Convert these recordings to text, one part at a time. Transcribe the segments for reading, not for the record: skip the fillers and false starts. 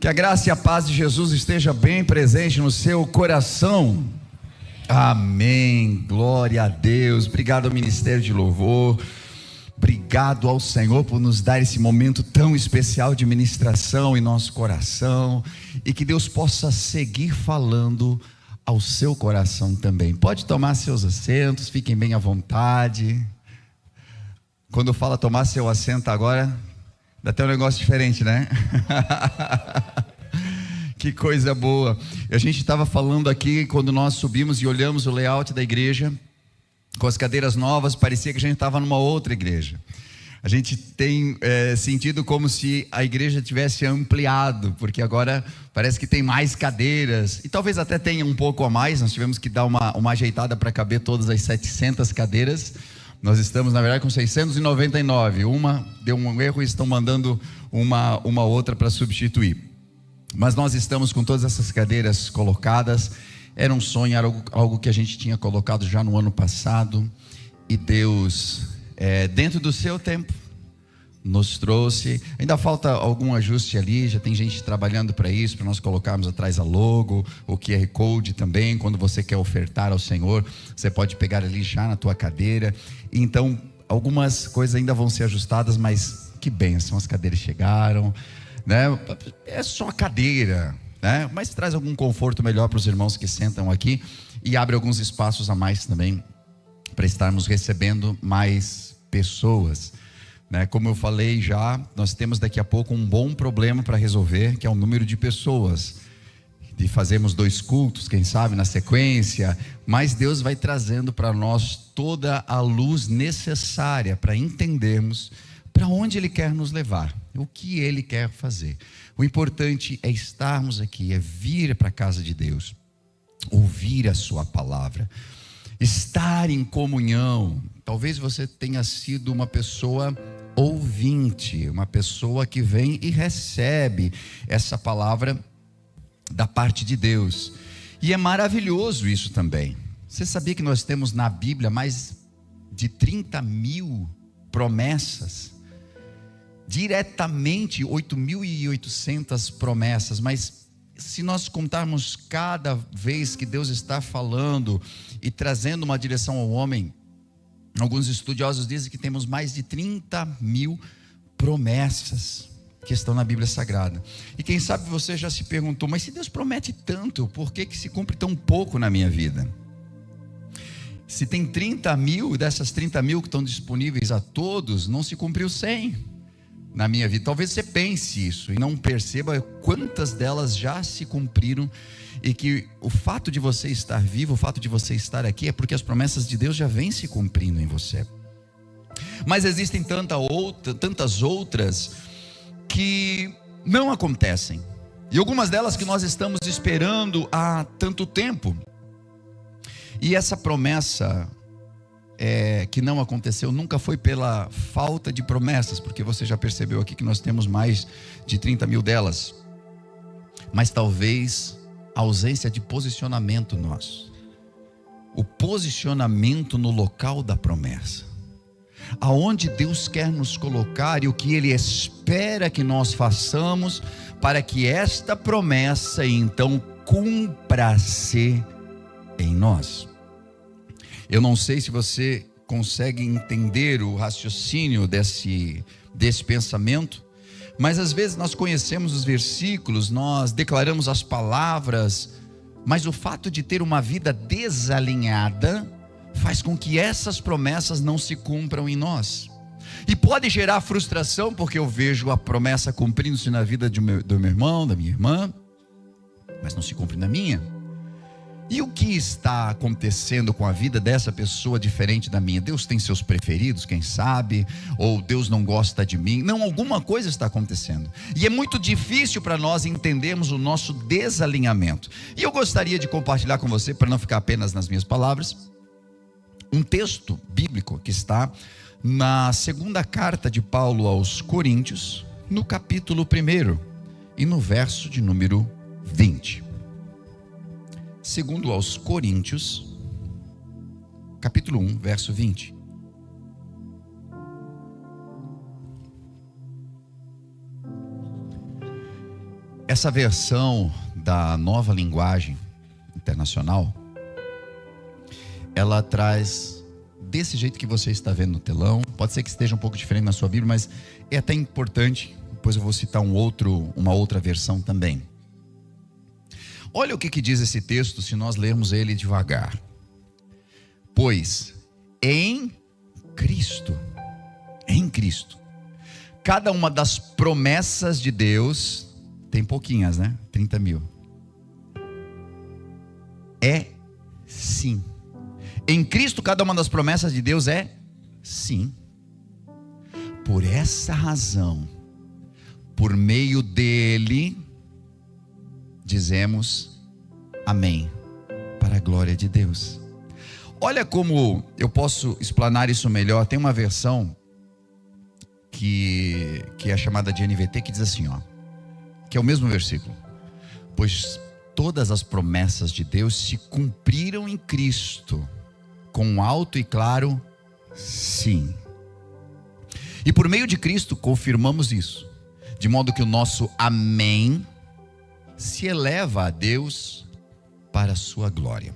Que a graça e a paz de Jesus esteja bem presente no seu coração. Amém, glória a Deus. Obrigado ao Ministério de Louvor, obrigado ao Senhor por nos dar esse momento tão especial de ministração em nosso coração, e que Deus possa seguir falando ao seu coração também. Pode tomar seus assentos, fiquem bem à vontade. Quando fala tomar seu assento agora, dá até um negócio diferente, né? Que coisa boa. A gente estava falando aqui, quando nós subimos e olhamos o layout da igreja, com as cadeiras novas, parecia que a gente estava numa outra igreja. A gente tem sentido como se a igreja tivesse ampliado, porque agora parece que tem mais cadeiras, e talvez até tenha um pouco a mais. Nós tivemos que dar uma ajeitada para caber todas as 700 cadeiras. Nós estamos, na verdade, com 699. Uma deu um erro e estão mandando uma outra para substituir. Mas nós estamos com todas essas cadeiras colocadas. Era um sonho, era algo que a gente tinha colocado já no ano passado. E Deus, dentro do seu tempo, nos trouxe. Ainda falta algum ajuste ali, já tem gente trabalhando para isso, para nós colocarmos atrás a logo, o QR Code também. Quando você quer ofertar ao Senhor, você pode pegar ali já na tua cadeira. Então, algumas coisas ainda vão ser ajustadas, mas que bênção, as cadeiras chegaram, né? É só cadeira, né? Mas traz algum conforto melhor para os irmãos que sentam aqui, e abre alguns espaços a mais também, para estarmos recebendo mais pessoas, né? Como eu falei já, nós temos daqui a pouco um bom problema para resolver, que é o número de pessoas, de fazermos 2 cultos, quem sabe na sequência, mas Deus vai trazendo para nós toda a luz necessária para entendermos para onde Ele quer nos levar, o que Ele quer fazer. O importante é estarmos aqui, é vir para a casa de Deus, ouvir a sua palavra, estar em comunhão. Talvez você tenha sido uma pessoa ouvinte, uma pessoa que vem e recebe essa palavra da parte de Deus, e é maravilhoso isso também. Você sabia que nós temos na Bíblia mais de 30.000 promessas? Diretamente 8.800 promessas, mas se nós contarmos cada vez que Deus está falando e trazendo uma direção ao homem, alguns estudiosos dizem que temos mais de 30.000 promessas que estão na Bíblia Sagrada. E quem sabe você já se perguntou, mas se Deus promete tanto, por que se cumpre tão pouco na minha vida? Se tem 30.000, dessas 30.000 que estão disponíveis a todos, não se cumpriu 100 na minha vida. Talvez você pense isso e não perceba quantas delas já se cumpriram, e que o fato de você estar vivo, o fato de você estar aqui, é porque as promessas de Deus já vêm se cumprindo em você. Mas existem tantas outras que não acontecem, e algumas delas que nós estamos esperando há tanto tempo. E essa promessa que não aconteceu nunca foi pela falta de promessas, porque você já percebeu aqui que nós temos mais de 30.000 delas, mas talvez a ausência de posicionamento nosso, o posicionamento no local da promessa, aonde Deus quer nos colocar e o que Ele espera que nós façamos para que esta promessa então cumpra-se em nós. Eu não sei se você consegue entender o raciocínio desse pensamento, mas às vezes nós conhecemos os versículos, nós declaramos as palavras, mas o fato de ter uma vida desalinhada faz com que essas promessas não se cumpram em nós. E pode gerar frustração, porque eu vejo a promessa cumprindo-se na vida do meu irmão, da minha irmã, mas não se cumpre na minha. E o que está acontecendo com a vida dessa pessoa diferente da minha? Deus tem seus preferidos, quem sabe? Ou Deus não gosta de mim? Não, alguma coisa está acontecendo. E é muito difícil para nós entendermos o nosso desalinhamento. E eu gostaria de compartilhar com você, para não ficar apenas nas minhas palavras, um texto bíblico que está na segunda carta de Paulo aos Coríntios, no capítulo 1 e no verso de número 20. Segundo aos Coríntios, capítulo 1, verso 20. Essa versão da Nova Linguagem Internacional, ela traz desse jeito que você está vendo no telão. Pode ser que esteja um pouco diferente na sua Bíblia, mas é até importante. Depois eu vou citar uma outra versão também. Olha o que diz esse texto se nós lermos ele devagar. Pois em Cristo, cada uma das promessas de Deus, tem pouquinhas, né? 30 mil. É sim. Em Cristo, cada uma das promessas de Deus é sim. Por essa razão, por meio dele, dizemos amém, para a glória de Deus. Olha como eu posso explanar isso melhor. Tem uma versão que é chamada de NVT, que diz assim, ó, que é o mesmo versículo. Pois todas as promessas de Deus se cumpriram em Cristo, com um alto e claro sim. E por meio de Cristo confirmamos isso, de modo que o nosso amém se eleva a Deus para a sua glória.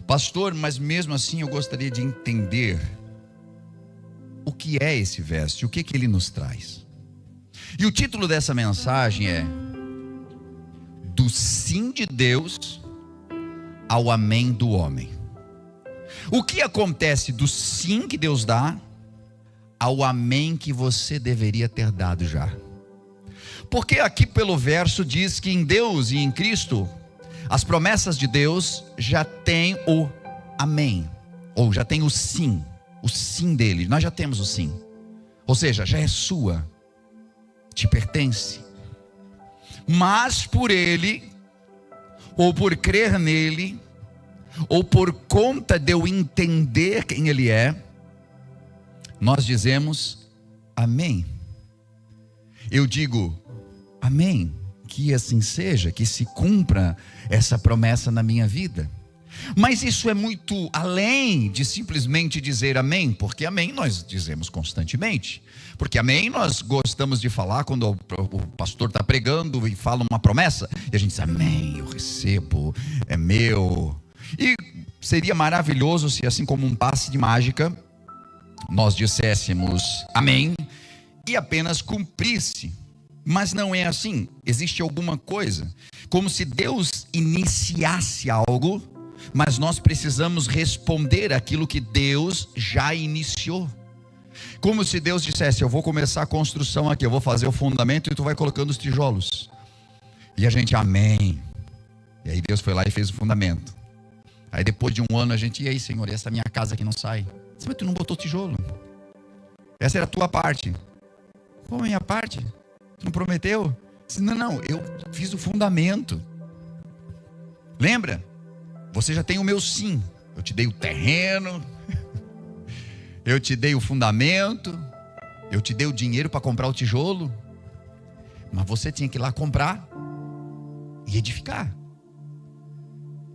Pastor, mas mesmo assim eu gostaria de entender o que é esse verso, o que ele nos traz. E o título dessa mensagem é: do sim de Deus ao amém do homem. O que acontece do sim que Deus dá ao amém que você deveria ter dado já? Porque aqui pelo verso diz que em Deus e em Cristo, as promessas de Deus já têm o amém, ou já tem o sim dele. Nós já temos o sim, ou seja, já é sua, te pertence. Mas por ele, ou por crer nele, ou por conta de eu entender quem ele é, nós dizemos amém. Eu digo amém, que assim seja, que se cumpra essa promessa na minha vida. Mas isso é muito além de simplesmente dizer amém, porque amém nós dizemos constantemente, porque amém nós gostamos de falar quando o pastor está pregando e fala uma promessa, e a gente diz amém, eu recebo, é meu. E seria maravilhoso se, assim como um passe de mágica, nós disséssemos amém e apenas cumprisse. Mas não é assim. Existe alguma coisa, como se Deus iniciasse algo, mas nós precisamos responder aquilo que Deus já iniciou. Como se Deus dissesse: eu vou começar a construção aqui, eu vou fazer o fundamento e tu vai colocando os tijolos. E a gente, amém. E aí Deus foi lá e fez o fundamento. Aí depois de um ano a gente, e aí, Senhor, essa minha casa que não sai? Mas tu não botou tijolo. Essa era a tua parte. Qual a minha parte? Tu não prometeu? Disse, não, eu fiz o fundamento. Lembra? Você já tem o meu sim. Eu te dei o terreno, eu te dei o fundamento, eu te dei o dinheiro para comprar o tijolo, mas você tinha que ir lá comprar e edificar.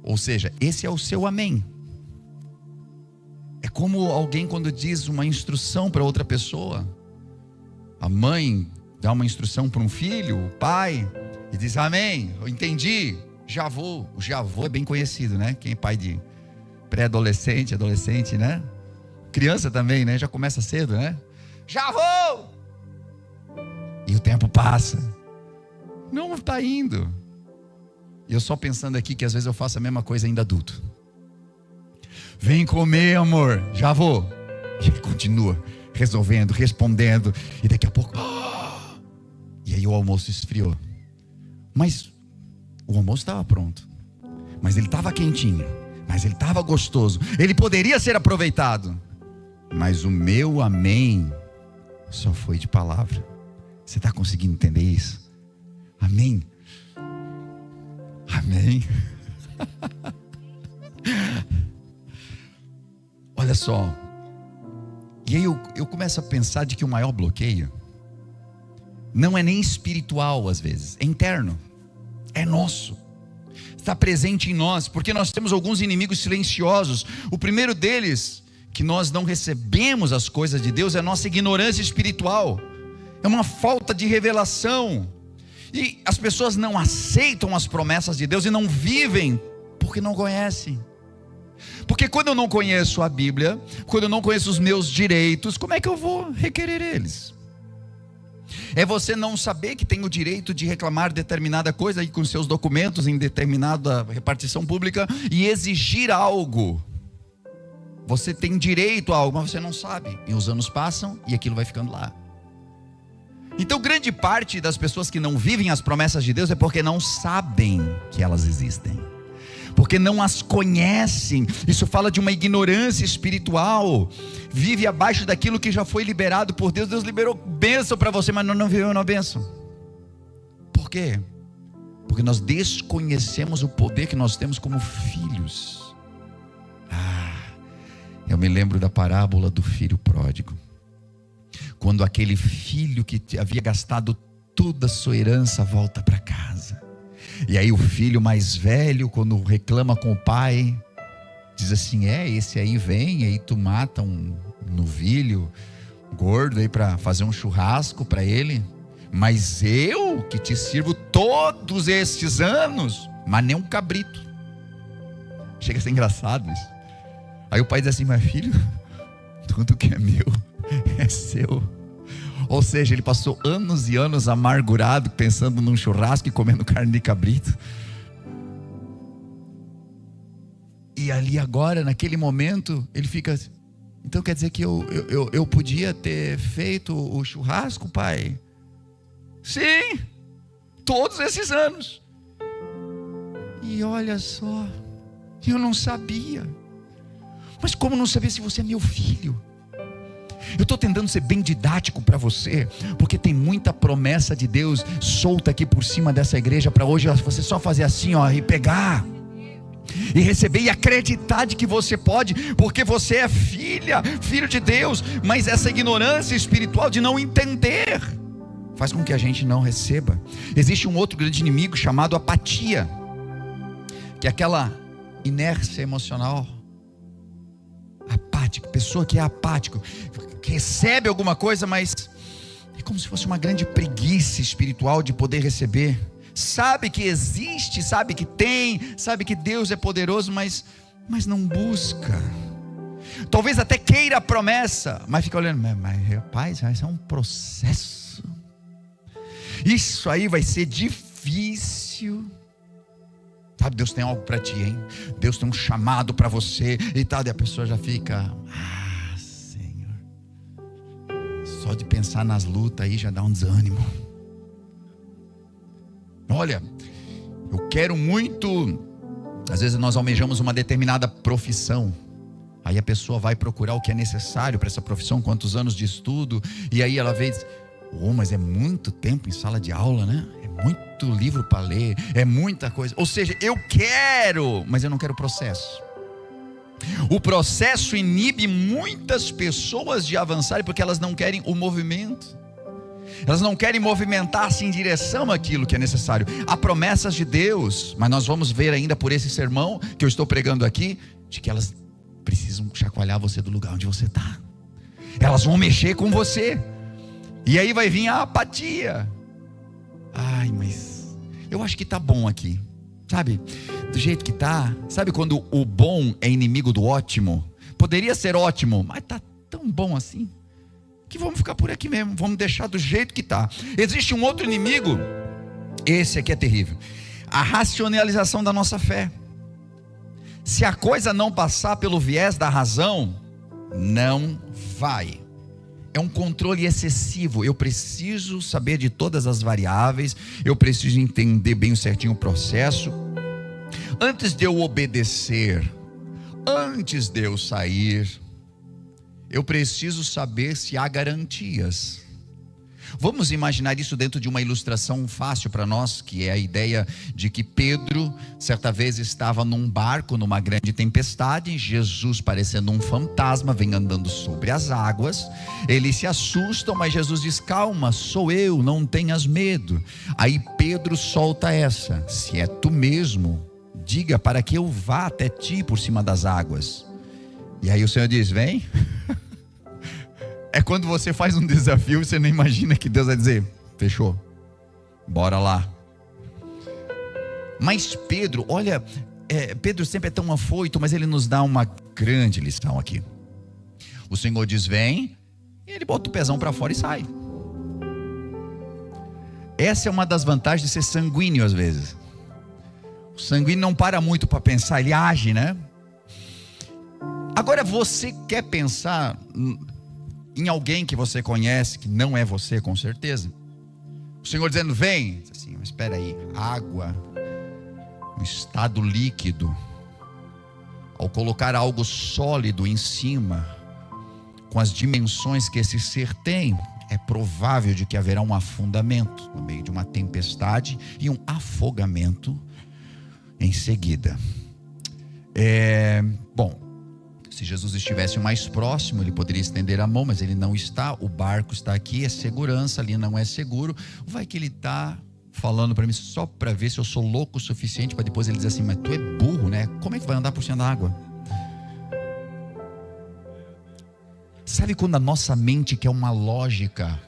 Ou seja, esse é o seu amém. É como alguém quando diz uma instrução para outra pessoa. A mãe dá uma instrução para um filho, o pai, e diz amém, eu entendi, já vou. O já vou é bem conhecido, né? Quem é pai de pré-adolescente, adolescente, né? Criança também, né? Já começa cedo, né? Já vou! E o tempo passa. Não está indo. E eu só pensando aqui que às vezes eu faço a mesma coisa ainda adulto. Vem comer, amor, já vou. E ele continua resolvendo, respondendo, e daqui a pouco, e aí o almoço esfriou. Mas o almoço estava pronto, mas ele estava quentinho, mas ele estava gostoso, ele poderia ser aproveitado, mas o meu amém só foi de palavra. Você está conseguindo entender isso? Amém? Amém? Olha só. E aí eu começo a pensar de que o maior bloqueio não é nem espiritual às vezes, é interno, é nosso, está presente em nós, porque nós temos alguns inimigos silenciosos. O primeiro deles, que nós não recebemos as coisas de Deus, é a nossa ignorância espiritual, é uma falta de revelação. E as pessoas não aceitam as promessas de Deus e não vivem porque não conhecem. Porque quando eu não conheço a Bíblia, quando eu não conheço os meus direitos, como é que eu vou requerer eles? É você não saber que tem o direito de reclamar determinada coisa aí com seus documentos em determinada repartição pública e exigir algo. Você tem direito a algo, mas você não sabe. E os anos passam e aquilo vai ficando lá. Então grande parte das pessoas que não vivem as promessas de Deus é porque não sabem que elas existem, porque não as conhecem. Isso fala de uma ignorância espiritual. Vive abaixo daquilo que já foi liberado por Deus. Deus liberou bênção para você, mas não viveu na bênção. Por quê? Porque nós desconhecemos o poder que nós temos como filhos. Eu me lembro da parábola do filho pródigo, quando aquele filho que havia gastado toda a sua herança volta para casa. E aí o filho mais velho, quando reclama com o pai, diz assim: esse aí vem, aí tu mata um novilho gordo aí para fazer um churrasco para ele, mas eu que te sirvo todos estes anos, mas nem um cabrito. Chega a ser engraçado isso. Aí o pai diz assim: mas filho, tudo que é meu é seu. Ou seja, ele passou anos e anos amargurado, pensando num churrasco e comendo carne de cabrito. E ali agora, naquele momento, ele fica: então quer dizer que eu podia ter feito o churrasco, pai? Sim, todos esses anos. E olha só, eu não sabia. Mas como não saber se você é meu filho? Eu estou tentando ser bem didático para você, porque tem muita promessa de Deus solta aqui por cima dessa igreja, para hoje você só fazer assim, e pegar, e receber, e acreditar de que você pode, porque você é filho de Deus. Mas essa ignorância espiritual de não entender faz com que a gente não receba. Existe um outro grande inimigo chamado apatia, que é aquela inércia emocional. Apático, pessoa que é apático, que recebe alguma coisa, mas é como se fosse uma grande preguiça espiritual de poder receber. Sabe que existe, sabe que tem, sabe que Deus é poderoso, mas não busca. Talvez até queira a promessa, mas fica olhando: mas rapaz, vai ser um processo, isso aí vai ser difícil. Sabe, Deus tem algo para ti, hein? Deus tem um chamado para você e tal. E a pessoa já fica: Senhor, só de pensar nas lutas aí já dá um desânimo. Olha, eu quero muito. Às vezes nós almejamos uma determinada profissão. Aí a pessoa vai procurar o que é necessário para essa profissão, quantos anos de estudo. E aí ela vê e diz: mas é muito tempo em sala de aula, né? É muito livro para ler, é muita coisa. Ou seja, eu quero, mas eu não quero o processo. O processo inibe muitas pessoas de avançarem, porque elas não querem o movimento. Elas não querem movimentar-se em direção àquilo que é necessário. Há promessas de Deus, mas nós vamos ver ainda por esse sermão que eu estou pregando aqui, de que elas precisam chacoalhar você do lugar onde você está. Elas vão mexer com você. E aí vai vir a apatia. Mas eu acho que está bom aqui, sabe? Do jeito que está. Sabe quando o bom é inimigo do ótimo? Poderia ser ótimo, mas está tão bom assim, que vamos ficar por aqui mesmo. Vamos deixar do jeito que está. Existe um outro inimigo. Esse aqui é terrível: a racionalização da nossa fé. Se a coisa não passar pelo viés da razão, não vai. É um controle excessivo. Eu preciso saber de todas as variáveis, eu preciso entender bem certinho o processo. Antes de eu obedecer, antes de eu sair, eu preciso saber se há garantias. Vamos imaginar isso dentro de uma ilustração fácil para nós, que é a ideia de que Pedro, certa vez, estava num barco, numa grande tempestade. Jesus, parecendo um fantasma, vem andando sobre as águas. Eles se assustam, mas Jesus diz: calma, sou eu, não tenhas medo. Aí Pedro solta essa: se é tu mesmo, diga para que eu vá até ti por cima das águas. E aí o Senhor diz: vem. É quando você faz um desafio, você não imagina que Deus vai dizer: fechou, Bora lá. Mas Pedro, olha, Pedro sempre é tão afoito, mas ele nos dá uma grande lição aqui. O Senhor diz, vem, e ele bota o pezão para fora e sai. Essa é uma das vantagens de ser sanguíneo às vezes. O sanguíneo não para muito para pensar, ele age, né? Agora você quer pensar em alguém que você conhece, que não é você com certeza. O Senhor dizendo, vem, diz assim, mas espera aí, água, um estado líquido, ao colocar algo sólido em cima, com as dimensões que esse ser tem, é provável de que haverá um afundamento no meio de uma tempestade e um afogamento em seguida. Bom, se Jesus estivesse mais próximo, ele poderia estender a mão, mas ele não está. O barco está aqui, é segurança, ali não é seguro. Vai que ele está falando para mim só para ver se eu sou louco o suficiente para depois ele dizer assim, mas tu é burro, né? Como é que vai andar por cima da água? Sabe quando a nossa mente quer uma lógica?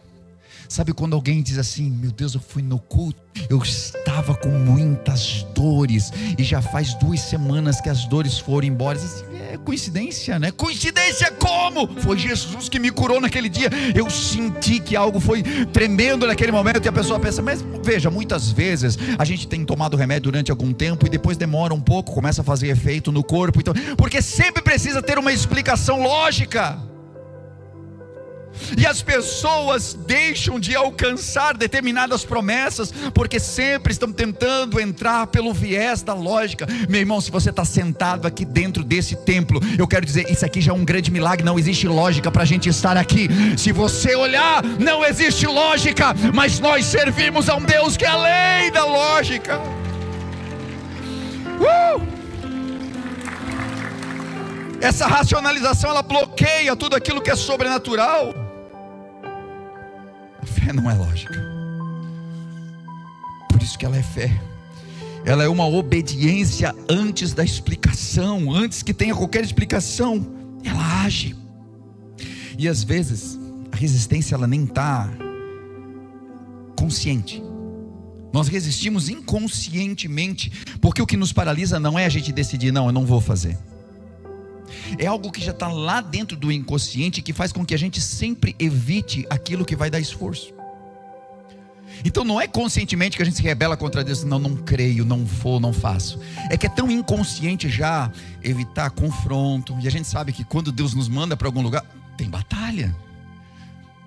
Sabe quando alguém diz assim, meu Deus, eu fui no culto, eu estava com muitas dores, e já faz 2 semanas que as dores foram embora. Assim, é coincidência, né? Coincidência como? Foi Jesus que me curou naquele dia. Eu senti que algo foi tremendo naquele momento, e a pessoa pensa, mas veja, muitas vezes a gente tem tomado remédio durante algum tempo, e depois demora um pouco, começa a fazer efeito no corpo, então, porque sempre precisa ter uma explicação lógica. E as pessoas deixam de alcançar determinadas promessas, porque sempre estão tentando entrar pelo viés da lógica. Meu irmão, se você está sentado aqui dentro desse templo, eu quero dizer, isso aqui já é um grande milagre. Não existe lógica para a gente estar aqui. Se você olhar, não existe lógica, mas nós servimos a um Deus que é além da lógica. Essa racionalização, ela bloqueia tudo aquilo que é sobrenatural. A fé não é lógica. Por isso que ela é fé. Ela é uma obediência antes da explicação. Antes que tenha qualquer explicação, ela age. E às vezes a resistência, ela nem está consciente. Nós resistimos inconscientemente, porque o que nos paralisa não é a gente decidir, não, eu não vou fazer. É algo que já está lá dentro do inconsciente, que faz com que a gente sempre evite aquilo que vai dar esforço. Então não é conscientemente que a gente se rebela contra Deus, não creio, não vou, não faço. É que é tão inconsciente já evitar confronto. E a gente sabe que quando Deus nos manda para algum lugar, tem batalha.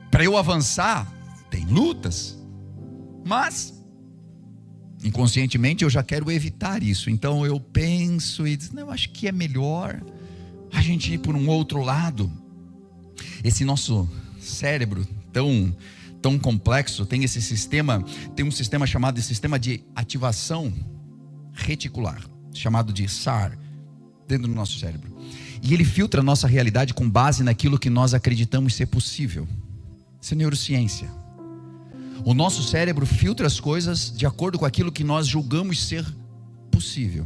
Para eu avançar, tem lutas. Mas inconscientemente eu já quero evitar isso. Então eu penso e digo, não, acho que é melhor a gente ir por um outro lado. Esse nosso cérebro tão complexo tem esse sistema, tem um sistema chamado de sistema de ativação reticular, chamado de SAR, dentro do nosso cérebro. E ele filtra a nossa realidade com base naquilo que nós acreditamos ser possível. Isso é neurociência. O nosso cérebro filtra as coisas de acordo com aquilo que nós julgamos ser possível.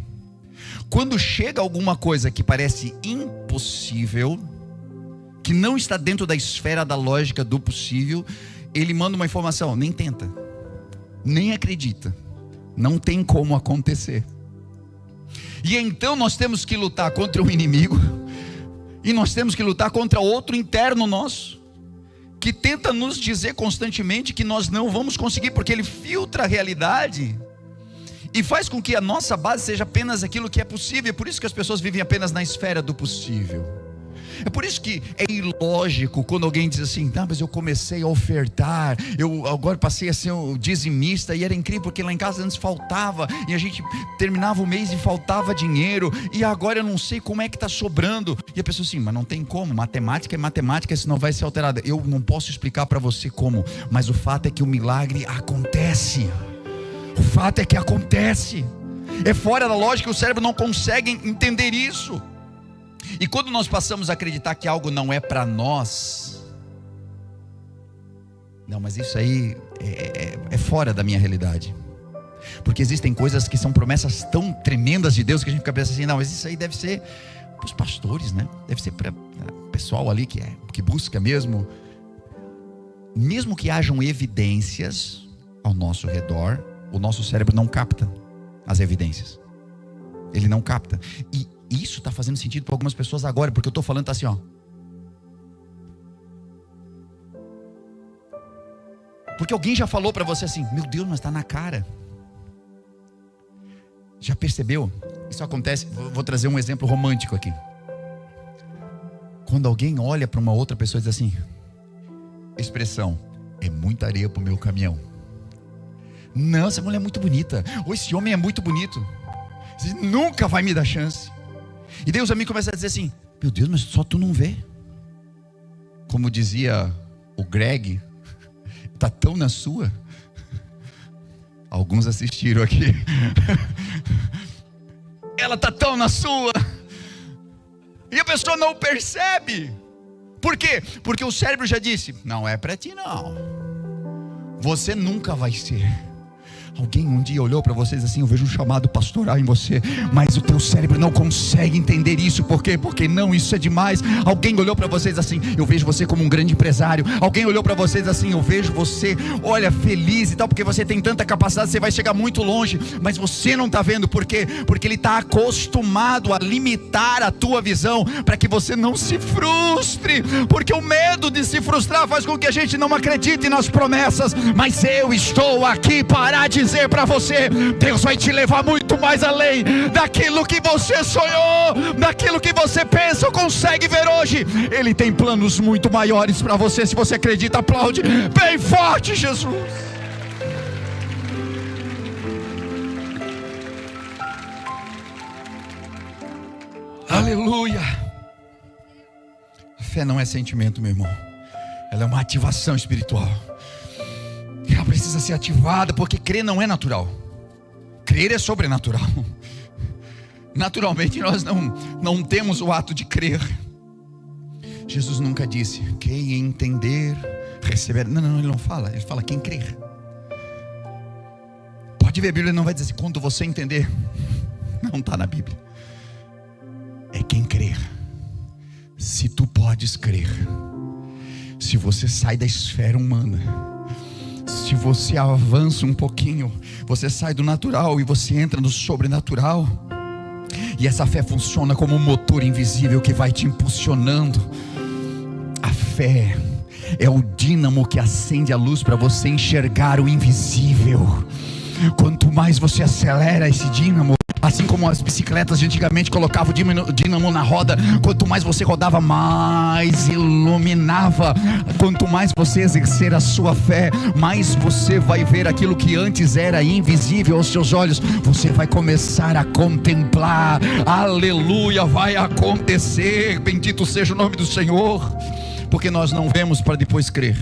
Quando chega alguma coisa que parece impossível, que não está dentro da esfera da lógica do possível, ele manda uma informação, nem tenta, nem acredita, não tem como acontecer. E então nós temos que lutar contra um inimigo, e nós temos que lutar contra outro interno nosso, que tenta nos dizer constantemente que nós não vamos conseguir, porque ele filtra a realidade e faz com que a nossa base seja apenas aquilo que é possível. É por isso que as pessoas vivem apenas na esfera do possível. É por isso que é ilógico quando alguém diz assim, mas eu comecei a ofertar, eu agora passei a ser um dizimista, e era incrível porque lá em casa antes faltava, e a gente terminava o mês e faltava dinheiro, e agora eu não sei como é que está sobrando. E a pessoa assim, mas não tem como, matemática é matemática, isso não vai ser alterado. Eu não posso explicar para você como, mas o fato é que o milagre acontece. O fato é que acontece. É fora da lógica, o cérebro não consegue entender isso. E quando nós passamos a acreditar que algo não é para nós, não, mas isso aí é fora da minha realidade. Porque existem coisas que são promessas tão tremendas de Deus que a gente fica pensando assim, não, mas isso aí deve ser para os pastores, né? Deve ser para o pessoal ali que busca mesmo. Mesmo que hajam evidências ao nosso redor, o nosso cérebro não capta as evidências. Ele não capta. E isso está fazendo sentido para algumas pessoas agora, porque eu estou falando assim, ó. Porque alguém já falou para você assim: meu Deus, mas está na cara. Já percebeu? Isso acontece. Vou trazer um exemplo romântico aqui. Quando alguém olha para uma outra pessoa e diz assim: expressão, é muita areia para o meu caminhão. Não, essa mulher é muito bonita. Ou esse homem é muito bonito. Você nunca vai me dar chance. E Deus a mim começa a dizer assim: meu Deus, mas só tu não vê. Como dizia o Greg, tá tão na sua. Alguns assistiram aqui. Ela tá tão na sua. E a pessoa não percebe. Por quê? Porque o cérebro já disse: não é para ti não. Você nunca vai ser. Alguém um dia olhou para vocês assim: eu vejo um chamado pastoral em você, mas o teu cérebro não consegue entender isso. Por quê? Porque não, isso é demais. Alguém olhou para vocês assim: eu vejo você como um grande empresário. Alguém olhou para vocês assim: eu vejo você, olha, feliz e tal, porque você tem tanta capacidade, você vai chegar muito longe. Mas você não está vendo. Por quê? Porque ele está acostumado a limitar a tua visão, para que você não se frustre. Porque o medo de se frustrar faz com que a gente não acredite nas promessas. Mas eu estou aqui para dizer para você: Deus vai te levar muito mais além daquilo que você sonhou, daquilo que você pensa ou consegue ver hoje. Ele tem planos muito maiores para você. Se você acredita, aplaude bem forte, Jesus. Aleluia. A fé não é sentimento, meu irmão. Ela é uma ativação espiritual. Ela precisa ser ativada, porque crer não é natural. Crer é sobrenatural. Naturalmente nós não temos o ato de crer. Jesus nunca disse: quem entender, receber. Não, ele não fala. Ele fala: quem crer. Pode ver, a Bíblia não vai dizer assim: quando você entender. Não está na Bíblia. É quem crer. Se tu podes crer, se você sai da esfera humana, se você avança um pouquinho, você sai do natural e você entra no sobrenatural. E essa fé funciona como um motor invisível que vai te impulsionando. A fé é o dínamo que acende a luz para você enxergar o invisível. Quanto mais você acelera esse dínamo, assim como as bicicletas de antigamente colocavam o dínamo na roda, quanto mais você rodava, mais iluminava. Quanto mais você exercer a sua fé, mais você vai ver aquilo que antes era invisível aos seus olhos. Você vai começar a contemplar. Aleluia, vai acontecer. Bendito seja o nome do Senhor. Porque nós não vemos para depois crer.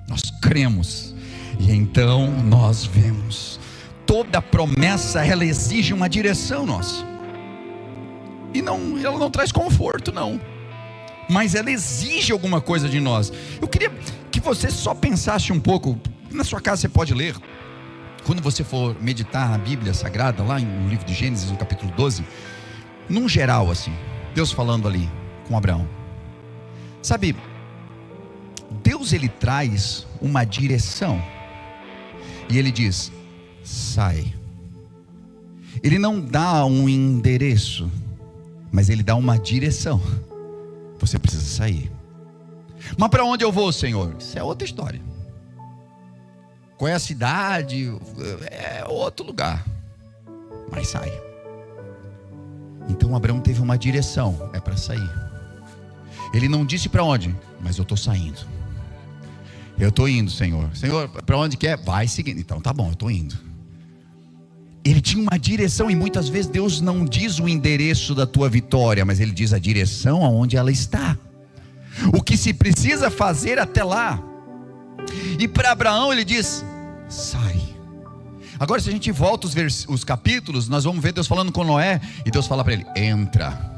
Nós cremos e então nós vemos. Toda promessa, ela exige uma direção nossa. E ela não traz conforto, não. Mas ela exige alguma coisa de nós. Eu queria que você só pensasse um pouco. Na sua casa você pode ler. Quando você for meditar a Bíblia Sagrada, lá no livro de Gênesis, no capítulo 12. Num geral assim, Deus falando ali com Abraão. Sabe, Deus ele traz uma direção. E ele diz: sai. Ele não dá um endereço, mas ele dá uma direção. Você precisa sair. Mas para onde eu vou, Senhor? Isso é outra história. Qual é a cidade? É outro lugar. Mas sai. Então Abraão teve uma direção. É para sair. Ele não disse para onde, mas eu estou saindo. Eu estou indo, Senhor. Senhor, para onde quer? Vai seguindo. Então tá bom, eu estou indo. Ele tinha uma direção, e muitas vezes Deus não diz o endereço da tua vitória, mas Ele diz a direção aonde ela está. O que se precisa fazer até lá. E para Abraão Ele diz: sai. Agora se a gente volta os capítulos, nós vamos ver Deus falando com Noé, e Deus fala para ele: entra.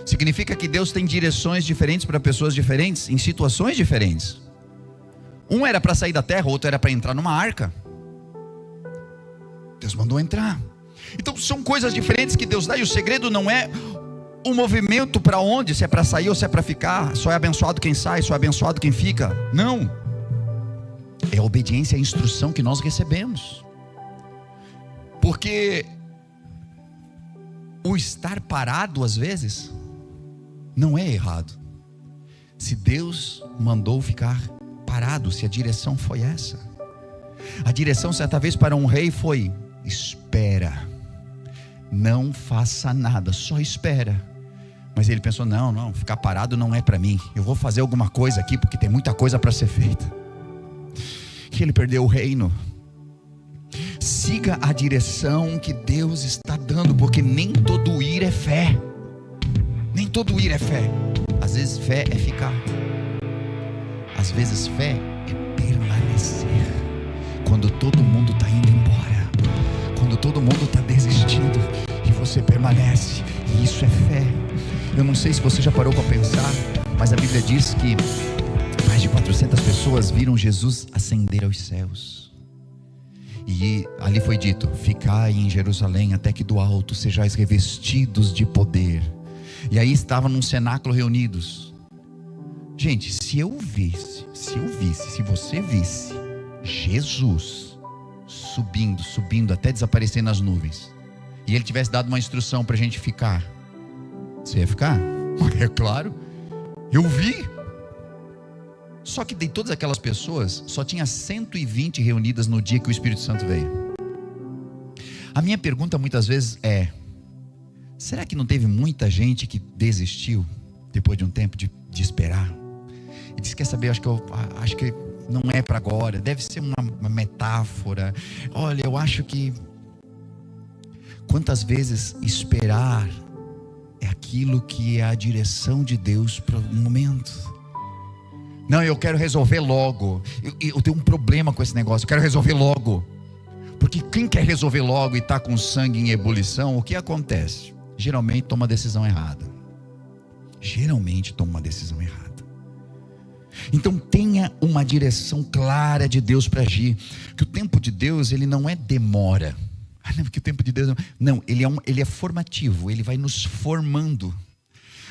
Significa que Deus tem direções diferentes para pessoas diferentes, em situações diferentes. Um era para sair da terra, outro era para entrar numa arca. Deus mandou entrar. Então são coisas diferentes que Deus dá. E o segredo não é o movimento para onde, se é para sair ou se é para ficar. Só é abençoado quem sai, só é abençoado quem fica. Não. é a obediência à instrução que nós recebemos. Porque o estar parado às vezes não é errado. Se Deus mandou ficar parado, se a direção foi essa. A direção certa vez para um rei foi: espera, não faça nada, só espera. Mas ele pensou: não, ficar parado não é para mim, eu vou fazer alguma coisa aqui, porque tem muita coisa para ser feita. E ele perdeu o reino. Siga a direção que Deus está dando, porque nem todo ir é fé. Nem todo ir é fé. Às vezes fé é ficar, às vezes fé é permanecer. Quando todo mundo está indo embora, quando todo mundo está desistindo, e você permanece, e isso é fé. Eu não sei se você já parou para pensar, mas a Bíblia diz que mais de 400 pessoas viram Jesus ascender aos céus. E ali foi dito: ficai em Jerusalém até que do alto sejais revestidos de poder. E aí estavam num cenáculo reunidos. Gente, se você visse Jesus subindo até desaparecer nas nuvens, e ele tivesse dado uma instrução para a gente ficar, você ia ficar? É claro, eu vi. Só que de todas aquelas pessoas, só tinha 120 reunidas no dia que o Espírito Santo veio. A minha pergunta muitas vezes é: será que não teve muita gente que desistiu depois de um tempo de esperar? E disse: quer saber, acho que não é para agora, deve ser uma metáfora. Olha, eu acho que quantas vezes esperar é aquilo que é a direção de Deus para um momento. Não, eu quero resolver logo, eu tenho um problema com esse negócio, eu quero resolver logo. Porque quem quer resolver logo e está com sangue em ebulição, o que acontece? Geralmente toma a decisão errada. Então tenha uma direção clara de Deus para agir. Que o tempo de Deus, ele não é demora. Não, porque o tempo de Deus não, ele é formativo, ele vai nos formando.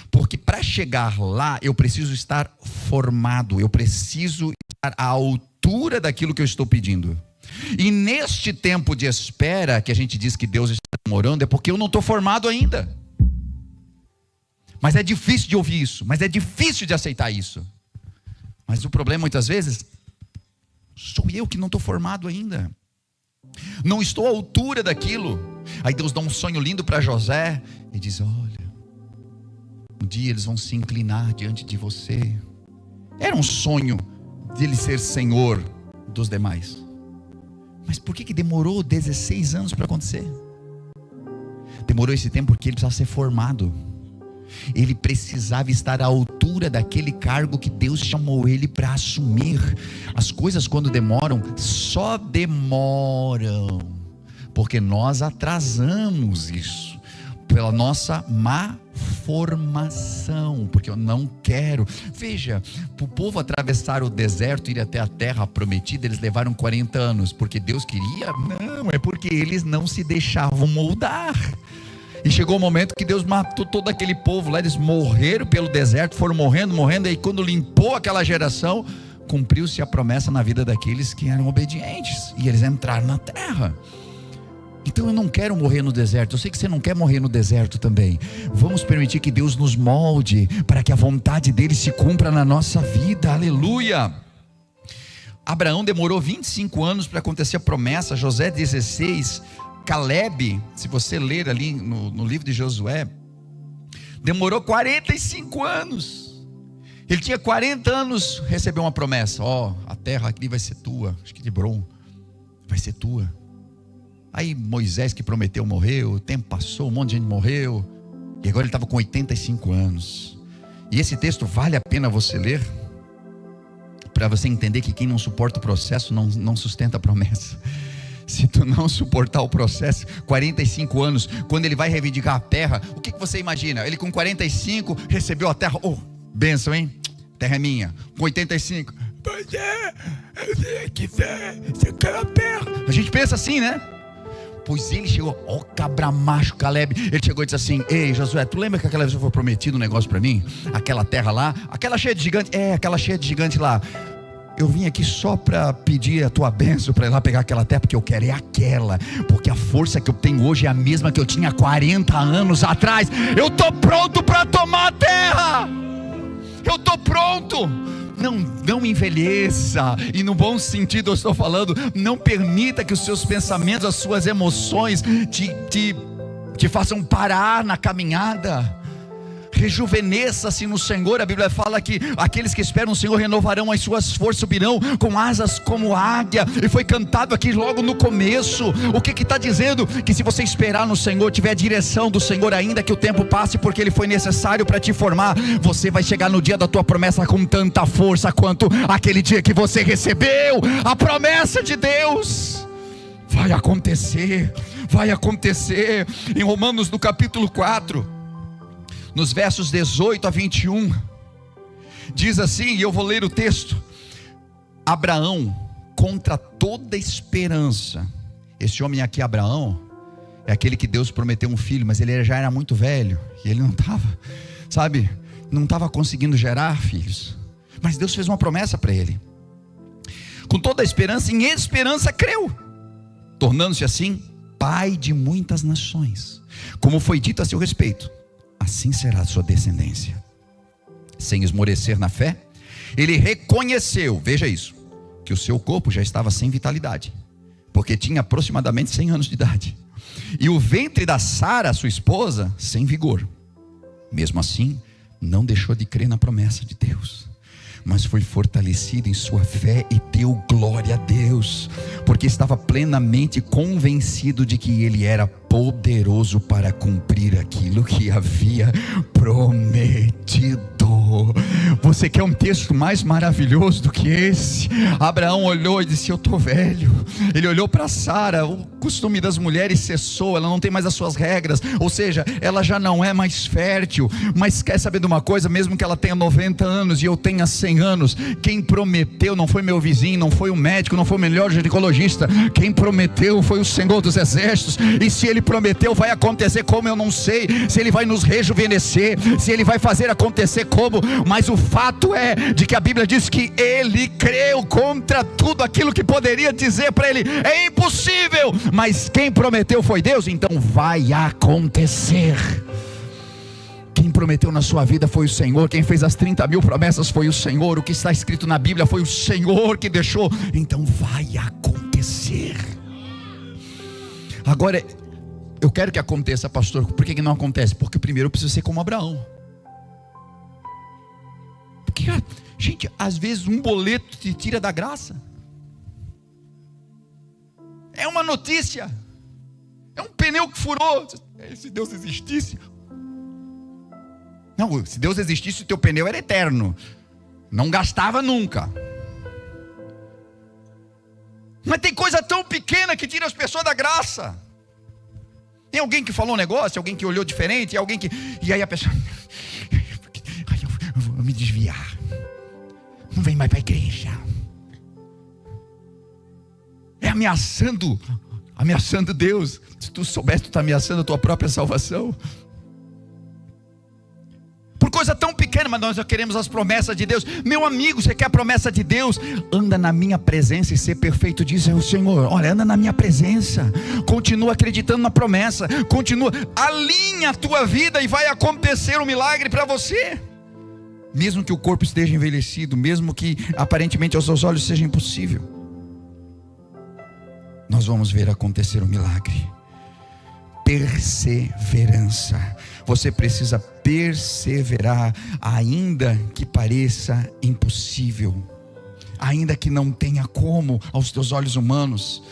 Porque para chegar lá, eu preciso estar formado, eu preciso estar à altura daquilo que eu estou pedindo. E neste tempo de espera, que a gente diz que Deus está demorando, é porque eu não estou formado ainda. Mas é difícil de ouvir isso, mas é difícil de aceitar isso. Mas o problema muitas vezes, sou eu que não estou formado ainda. Não estou à altura daquilo. Aí Deus dá um sonho lindo para José e diz: olha, um dia eles vão se inclinar diante de você. Era um sonho dele ser senhor dos demais. Mas por que demorou 16 anos para acontecer? Demorou esse tempo porque ele precisava ser formado. Ele precisava estar à altura daquele cargo que Deus chamou ele para assumir. As coisas, quando demoram, só demoram porque nós atrasamos isso, pela nossa má formação. Porque eu não quero. Veja, para o povo atravessar o deserto e ir até a terra prometida, eles levaram 40 anos, porque Deus queria? Não, é porque eles não se deixavam moldar. E chegou o momento que Deus matou todo aquele povo lá. Eles morreram pelo deserto, foram morrendo. E aí quando limpou aquela geração, cumpriu-se a promessa na vida daqueles que eram obedientes, e eles entraram na terra. Então eu não quero morrer no deserto. Eu sei que você não quer morrer no deserto também. Vamos permitir que Deus nos molde, para que a vontade dele se cumpra na nossa vida. Aleluia. Abraão demorou 25 anos para acontecer a promessa. José 16. Caleb, se você ler ali no livro de Josué, demorou 45 anos. Ele tinha 40 anos, recebeu uma promessa: a terra aqui vai ser tua. Acho que de Hebron vai ser tua. Aí Moisés, que prometeu, morreu. O tempo passou, um monte de gente morreu, e agora ele estava com 85 anos. E esse texto vale a pena você ler, para você entender que quem não suporta o processo não sustenta a promessa. Se tu não suportar o processo, 45 anos, quando ele vai reivindicar a terra, o que você imagina? Ele com 45 recebeu a terra. Bênção, hein? Terra é minha. Com 85, pois é, eu quiser, você quer a terra. A gente pensa assim, né? Pois ele chegou, cabra macho Caleb. Ele chegou e disse assim: ei Josué, tu lembra que aquela vez foi prometido um negócio para mim? Aquela terra lá, aquela cheia de gigante, aquela cheia de gigante lá. eu vim aqui só para pedir a tua bênção, para ir lá pegar aquela terra, porque eu quero é aquela, porque a força que eu tenho hoje é a mesma que eu tinha 40 anos atrás. Eu estou pronto para tomar a terra, eu estou pronto. Não envelheça, e no bom sentido eu estou falando, não permita que os seus pensamentos, as suas emoções te façam parar na caminhada. Rejuvenesça-se no Senhor. A Bíblia fala que aqueles que esperam o Senhor renovarão as suas forças, subirão com asas como águia, e foi cantado aqui logo no começo. O que está dizendo? Que se você esperar no Senhor, tiver a direção do Senhor, ainda que o tempo passe, porque Ele foi necessário para te formar, você vai chegar no dia da tua promessa com tanta força quanto aquele dia que você recebeu a promessa de Deus. Vai acontecer, vai acontecer. Em Romanos no capítulo 4, nos versos 18 a 21, diz assim, e eu vou ler o texto: Abraão, contra toda esperança. Esse homem aqui, Abraão, é aquele que Deus prometeu um filho, mas ele já era muito velho, e ele não estava conseguindo gerar filhos, mas Deus fez uma promessa para ele. Com toda a esperança, em esperança creu, tornando-se assim pai de muitas nações, como foi dito a seu respeito: assim será a sua descendência. Sem esmorecer na fé, ele reconheceu, veja isso, que o seu corpo já estava sem vitalidade, porque tinha aproximadamente 100 anos de idade, e o ventre da Sara, sua esposa, sem vigor. Mesmo assim, não deixou de crer na promessa de Deus, mas foi fortalecido em sua fé e deu glória a Deus, porque estava plenamente convencido de que Ele era poderoso para cumprir aquilo que havia prometido. Você quer um texto mais maravilhoso do que esse? Abraão olhou e disse: eu estou velho. Ele olhou para Sara, o costume das mulheres cessou, ela não tem mais as suas regras, ou seja, ela já não é mais fértil. Mas quer saber de uma coisa? Mesmo que ela tenha 90 anos e eu tenha 100 anos, quem prometeu não foi meu vizinho, não foi o médico, não foi o melhor ginecologista. Quem prometeu foi o Senhor dos Exércitos, e se Ele prometeu, vai acontecer. Como? Eu não sei se Ele vai nos rejuvenescer, se Ele vai fazer acontecer como, mas o fato é de que a Bíblia diz que ele creu contra tudo aquilo que poderia dizer para ele: é impossível. Mas quem prometeu foi Deus, então vai acontecer. Quem prometeu na sua vida foi o Senhor. Quem fez as 30 mil promessas foi o Senhor. O que está escrito na Bíblia foi o Senhor que deixou, então vai acontecer. Agora, eu quero que aconteça, pastor. Por que não acontece? Porque primeiro eu preciso ser como Abraão. Porque, gente, às vezes um boleto te tira da graça. É uma notícia, é um pneu que furou. Se Deus existisse, não, se Deus existisse, o teu pneu era eterno, não gastava nunca. Mas tem coisa tão pequena que tira as pessoas da graça. Tem alguém que falou um negócio, alguém que olhou diferente, alguém que... E aí a pessoa... eu vou me desviar, não vem mais para a igreja. É ameaçando Deus. Se tu soubesse, tu está ameaçando a tua própria salvação. Por coisa tão pequena, mas nós já queremos as promessas de Deus. Meu amigo, você quer a promessa de Deus? Anda na minha presença e ser perfeito, diz o Senhor. Olha, anda na minha presença, continua acreditando na promessa, continua, alinha a tua vida e vai acontecer um milagre para você. Mesmo que o corpo esteja envelhecido, mesmo que aparentemente aos seus olhos seja impossível, nós vamos ver acontecer um milagre. Perseverança. Você precisa perseverar, ainda que pareça impossível, ainda que não tenha como aos teus olhos humanos.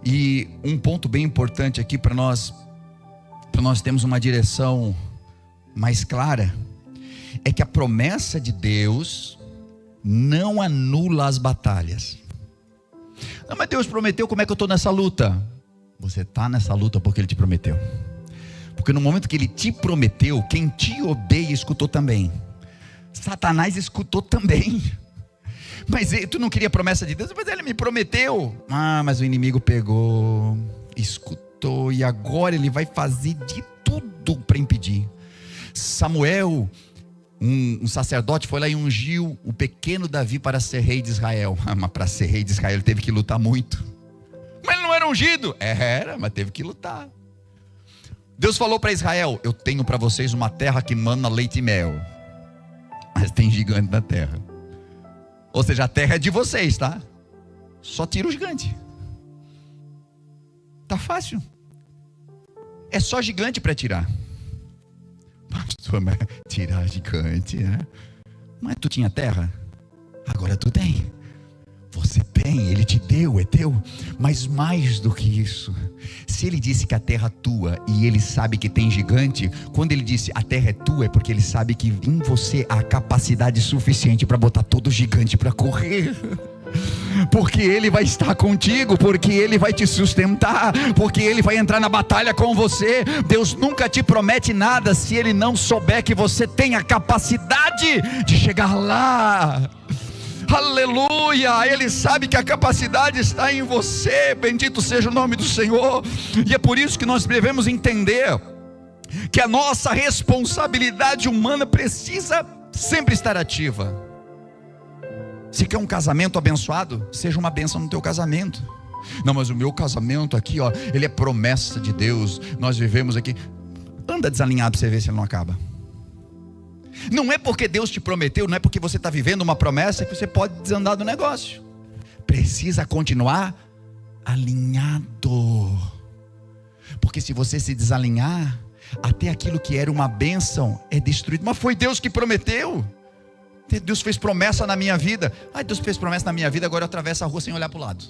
E um ponto bem importante aqui para nós termos uma direção mais clara, é que a promessa de Deus não anula as batalhas. Não, mas Deus prometeu, como é que eu estou nessa luta? Você está nessa luta porque Ele te prometeu. Porque no momento que Ele te prometeu, quem te odeia escutou também. Satanás escutou também. Mas tu não queria a promessa de Deus? Mas Ele me prometeu. Mas o inimigo pegou, escutou, e agora ele vai fazer de tudo para impedir. Samuel Um sacerdote foi lá e ungiu o pequeno Davi para ser rei de Israel. Mas para ser rei de Israel ele teve que lutar muito. Mas ele não era ungido? Era, mas teve que lutar. Deus falou para Israel: eu tenho para vocês uma terra que mana leite e mel, mas tem gigante na terra. Ou seja, a terra é de vocês, tá? Só tira o gigante. Tá fácil. É só gigante para tirar. Pastor, mas tirar gigante, né? Mas tu tinha terra? Agora tu tem. Você tem, Ele te deu, é teu. Mas mais do que isso, se Ele disse que a terra é tua e Ele sabe que tem gigante, quando Ele disse a terra é tua, é porque Ele sabe que em você há capacidade suficiente para botar todo gigante para correr. Porque Ele vai estar contigo, porque Ele vai te sustentar, porque Ele vai entrar na batalha com você. Deus nunca te promete nada se Ele não souber que você tem a capacidade de chegar lá. Aleluia, Ele sabe que a capacidade está em você. Bendito seja o nome do Senhor. E é por isso que nós devemos entender que a nossa responsabilidade humana precisa sempre estar ativa. Se quer um casamento abençoado, seja uma bênção no teu casamento. Não, mas o meu casamento aqui, ó, ele é promessa de Deus. Nós vivemos aqui. Anda desalinhado para você ver se ele não acaba. Não é porque Deus te prometeu, não é porque você está vivendo uma promessa que você pode desandar do negócio. Precisa continuar alinhado. Porque se você se desalinhar, até aquilo que era uma bênção é destruído. Mas foi Deus que prometeu. Deus fez promessa na minha vida. Deus fez promessa na minha vida, agora eu atravesso a rua sem olhar para o lado.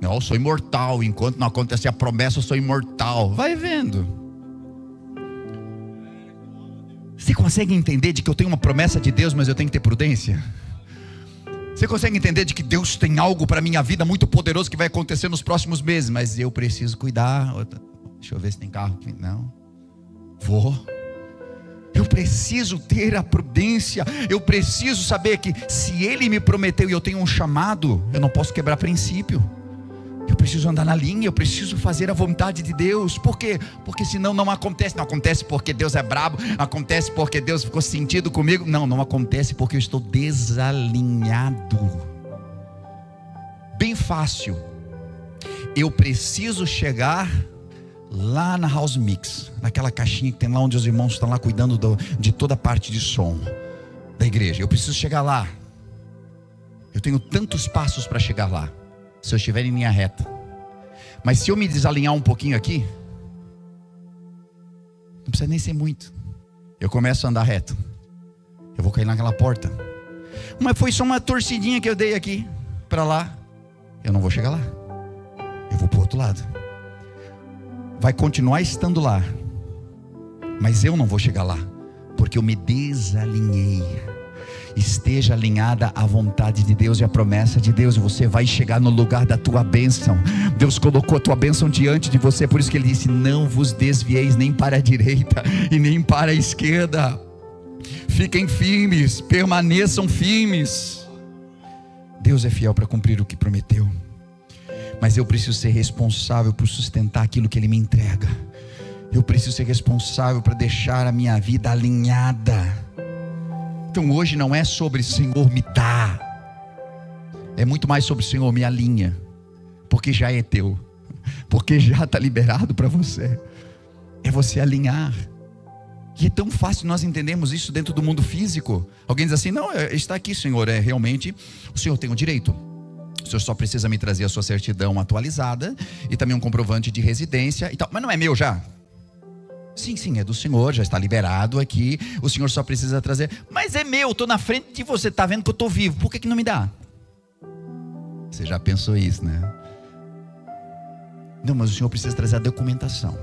Não, eu sou imortal. Enquanto não acontecer a promessa, eu sou imortal. Vai vendo. Você consegue entender de que eu tenho uma promessa de Deus, mas eu tenho que ter prudência? Você consegue entender de que Deus tem algo para a minha vida muito poderoso que vai acontecer nos próximos meses, mas eu preciso cuidar? Deixa eu ver se tem carro aqui. Não. Eu preciso ter a prudência. Eu preciso saber que se Ele me prometeu e eu tenho um chamado, eu não posso quebrar princípio. Eu preciso andar na linha, eu preciso fazer a vontade de Deus. Por quê? Porque senão não acontece. Não acontece porque Deus é brabo, não acontece porque Deus ficou sentido comigo. Não acontece porque eu estou desalinhado. Bem fácil. Eu preciso chegar lá na House Mix, naquela caixinha que tem lá onde os irmãos estão lá cuidando de toda a parte de som da igreja. Eu preciso chegar lá. Eu tenho tantos passos para chegar lá, se eu estiver em linha reta. Mas se eu me desalinhar um pouquinho aqui, não precisa nem ser muito, eu começo a andar reto, eu vou cair naquela porta. Mas foi só uma torcidinha que eu dei aqui para lá. Eu não vou chegar lá, eu vou para o outro lado. Vai continuar estando lá, mas eu não vou chegar lá, porque eu me desalinhei. Esteja alinhada à vontade de Deus e à promessa de Deus, e você vai chegar no lugar da tua bênção. Deus colocou a tua bênção diante de você, por isso que Ele disse: não vos desvieis nem para a direita e nem para a esquerda. Fiquem firmes, permaneçam firmes. Deus é fiel para cumprir o que prometeu. Mas eu preciso ser responsável por sustentar aquilo que Ele me entrega. Eu preciso ser responsável para deixar a minha vida alinhada. Então hoje não é sobre Senhor me dá, é muito mais sobre Senhor me alinha, porque já é teu, porque já está liberado para você. É você alinhar. E é tão fácil nós entendermos isso dentro do mundo físico. Alguém diz assim: não, está aqui, Senhor, realmente o Senhor tem o direito. O Senhor só precisa me trazer a sua certidão atualizada e também um comprovante de residência e tal. Mas não é meu já? Sim, é do Senhor, já está liberado aqui. O Senhor só precisa trazer. Mas é meu, estou na frente de você, está vendo que eu estou vivo, por que não me dá? Você já pensou isso, né? Não, mas o Senhor precisa trazer a documentação.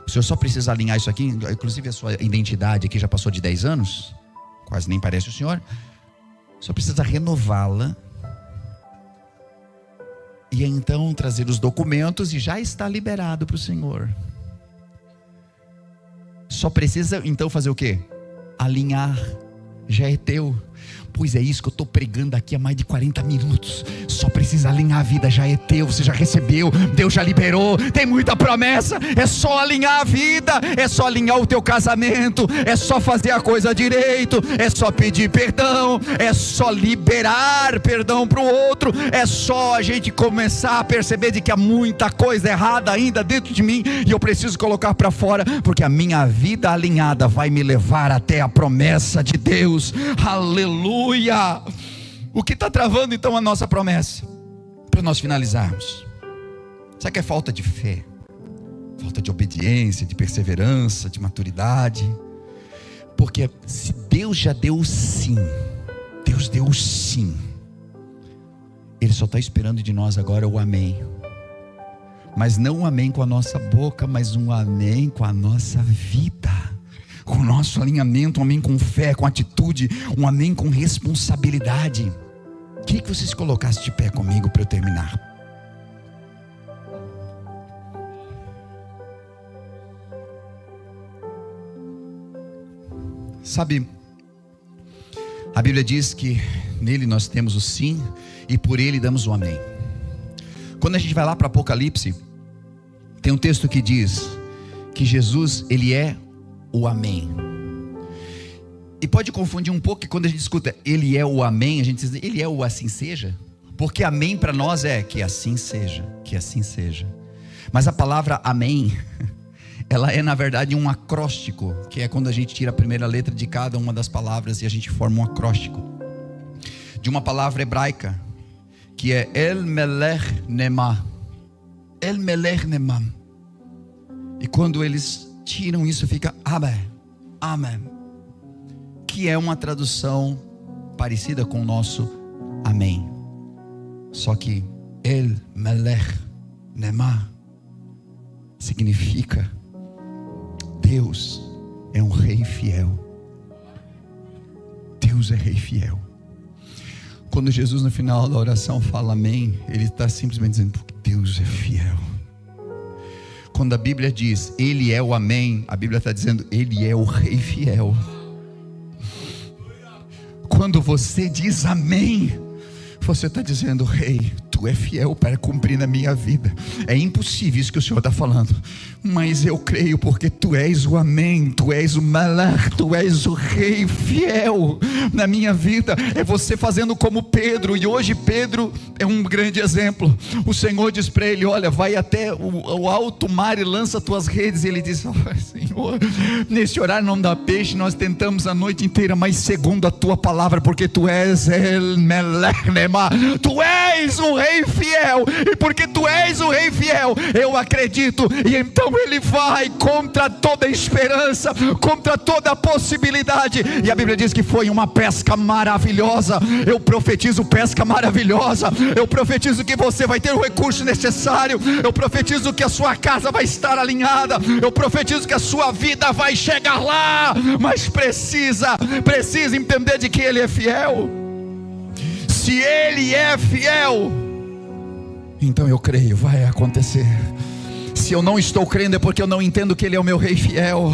O Senhor só precisa alinhar isso aqui. Inclusive a sua identidade aqui já passou de 10 anos, quase nem parece o Senhor. Só precisa renová-la. E então trazer os documentos e já está liberado para o Senhor. Só precisa então fazer o quê? Alinhar. Já é teu. Pois é isso que eu estou pregando aqui há mais de 40 minutos. Só precisa alinhar a vida, já é teu, você já recebeu, Deus já liberou, tem muita promessa. É só alinhar a vida, é só alinhar o teu casamento, é só fazer a coisa direito, é só pedir perdão, é só liberar perdão para o outro, é só a gente começar a perceber de que há muita coisa errada ainda dentro de mim e eu preciso colocar para fora, porque a minha vida alinhada vai me levar até a promessa de Deus. Aleluia. O que está travando então a nossa promessa? Para nós finalizarmos, sabe que é falta de fé, falta de obediência, de perseverança, de maturidade? Porque se Deus já deu o sim, Deus deu o sim, Ele só está esperando de nós agora o amém. Mas não um amém com a nossa boca, mas um amém com a nossa vida, com o nosso alinhamento, um amém com fé, com atitude, um amém com responsabilidade. Queria que vocês colocassem de pé comigo para eu terminar. Sabe, a Bíblia diz que nele nós temos o sim e por ele damos o amém. Quando a gente vai lá para Apocalipse, tem um texto que diz que Jesus, ele é o amém. E pode confundir um pouco que quando a gente escuta ele é o amém, a gente diz ele é o assim seja, porque amém para nós é que assim seja, que assim seja. Mas a palavra amém, ela é na verdade um acróstico, que é quando a gente tira a primeira letra de cada uma das palavras e a gente forma um acróstico de uma palavra hebraica que é El Melech Nema. El Melech Nema. E quando eles tiram isso, fica Amém, Amém, que é uma tradução parecida com o nosso amém. Só que El Melech Nema significa Deus é um rei fiel. Deus é rei fiel. Quando Jesus no final da oração fala amém, Ele está simplesmente dizendo porque Deus é fiel. Quando a Bíblia diz Ele é o amém, a Bíblia está dizendo Ele é o rei fiel. Quando você diz amém, você está dizendo rei, tu é fiel para cumprir na minha vida. É impossível isso que o Senhor está falando, mas eu creio porque tu és o amém, tu és o Melech, tu és o rei fiel na minha vida. É você fazendo como Pedro, e hoje Pedro é um grande exemplo. O Senhor diz para ele, olha, vai até o alto mar e lança tuas redes, e ele diz, oh, Senhor, nesse horário não dá peixe, nós tentamos a noite inteira, mas segundo a tua palavra, porque tu és El Melech Nema, tu és o rei fiel, e porque tu és o rei fiel, eu acredito, e então ele vai contra toda esperança, contra toda possibilidade. E a Bíblia diz que foi uma pesca maravilhosa. Eu profetizo pesca maravilhosa. Eu profetizo que você vai ter o recurso necessário. Eu profetizo que a sua casa vai estar alinhada. Eu profetizo que a sua vida vai chegar lá, mas precisa entender de que Ele é fiel. Se Ele é fiel, então eu creio, vai acontecer. Se eu não estou crendo é porque eu não entendo que Ele é o meu rei fiel.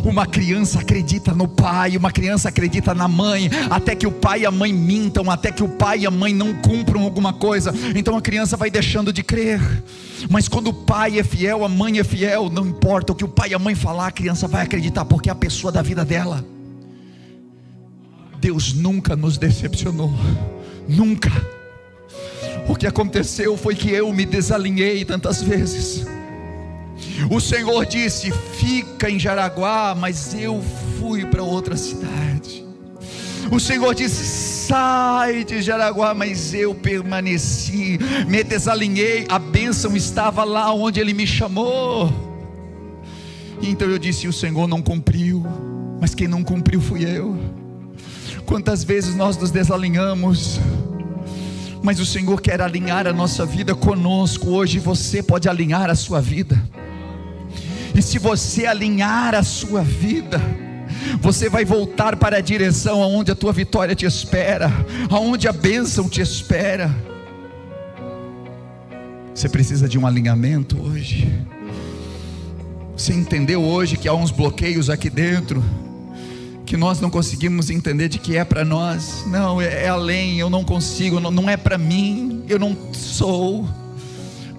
Uma criança acredita no pai, uma criança acredita na mãe, até que o pai e a mãe mintam, até que o pai e a mãe não cumpram alguma coisa, então a criança vai deixando de crer. Mas quando o pai é fiel, a mãe é fiel, não importa o que o pai e a mãe falar, a criança vai acreditar, porque é a pessoa da vida dela. Deus nunca nos decepcionou, nunca. O que aconteceu foi que eu me desalinhei tantas vezes. O Senhor disse, fica em Jaraguá, mas eu fui para outra cidade. O Senhor disse, sai de Jaraguá, mas eu permaneci, me desalinhei, a bênção estava lá onde Ele me chamou. Então eu disse, o Senhor não cumpriu, mas quem não cumpriu fui eu. Quantas vezes nós nos desalinhamos, mas o Senhor quer alinhar a nossa vida conosco. Hoje você pode alinhar a sua vida. E se você alinhar a sua vida, você vai voltar para a direção aonde a tua vitória te espera, aonde a bênção te espera. Você precisa de um alinhamento hoje. Você entendeu hoje que há uns bloqueios aqui dentro, que nós não conseguimos entender de que é para nós. Não, é além, eu não consigo, não é para mim, eu não sou.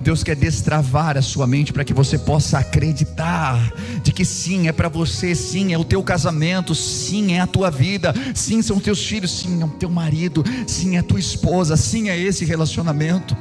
Deus quer destravar a sua mente para que você possa acreditar de que sim, é para você, sim, é o teu casamento, sim, é a tua vida, sim, são teus filhos, sim, é o teu marido, sim, é a tua esposa, sim, é esse relacionamento,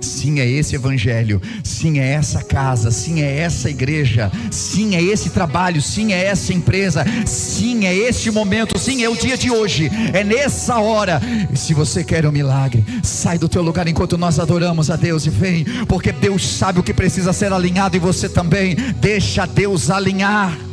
sim, é esse evangelho, sim, é essa casa, sim, é essa igreja, sim, é esse trabalho, sim, é essa empresa, sim, é este momento, sim, é o dia de hoje, é nessa hora. E se você quer um milagre, sai do teu lugar enquanto nós adoramos a Deus e vem, porque Deus sabe o que precisa ser alinhado, e você também. Deixa Deus alinhar.